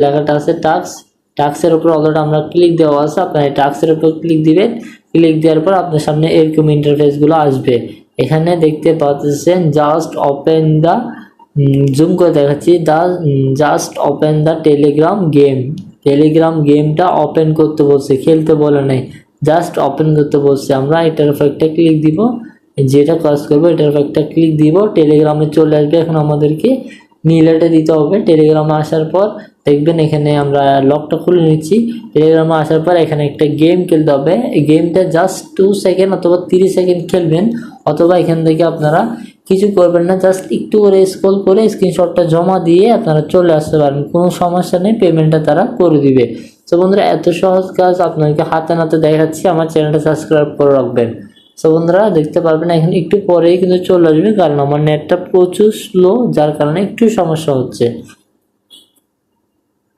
লেখাটা আছে টাস্ক, টাস্কের উপর অলরেডি আমরা ক্লিক দেওয়া আছে, আপনার এই টাস্কের উপর ক্লিক দিবেন। ক্লিক দেওয়ার পর আপনার সামনে এরকম ইন্টারফেসগুলো আসবে। এখানে দেখতে পাচ্ছেন জাস্ট ওপেন দ্য, জুম করে দেখাচ্ছি, just open the Telegram game. Telegram গেমটা ওপেন করতে বলছে, খেলতে বলে নাই, জাস্ট ওপেন করতে বলছে। আমরা এটার উপর একটা ক্লিক দিব, যেটা কাজ করবো এটার উপর একটা ক্লিক দিব, টেলিগ্রামে চলে আসবে। এখন আমাদেরকে নীলাটা দিতে হবে। টেলিগ্রামে আসার পর দেখবেন এখানে আমরা লকটা খুলে নিচ্ছি। টেলিগ্রামে আসার পর এখানে একটা গেম খেলতে হবে। এই গেমটা জাস্ট 2 সেকেন্ড অথবা 30 সেকেন্ড খেলবেন, অথবা এখান থেকে আপনারা কিছু করবেন না, জাস্ট একটু করে স্ক্রল করে স্ক্রিনশটটা জমা দিয়ে আপনারা চলে আসতে পারেন, কোনো সমস্যা নেই, পেমেন্টটা তারা করে দিবে। তো বন্ধুরা, এত সহজ কাজ আপনাকে হাতে নাতে দেখাচ্ছি, আমার চ্যানেলটা সাবস্ক্রাইব করে রাখবেন। তো বন্ধুরা দেখতে পারবেন এখানে একটু পরেই কিন্তু চলে আসবে, কারণ আমার নেটটা প্রচুর স্লো, যার কারণে একটু সমস্যা হচ্ছে।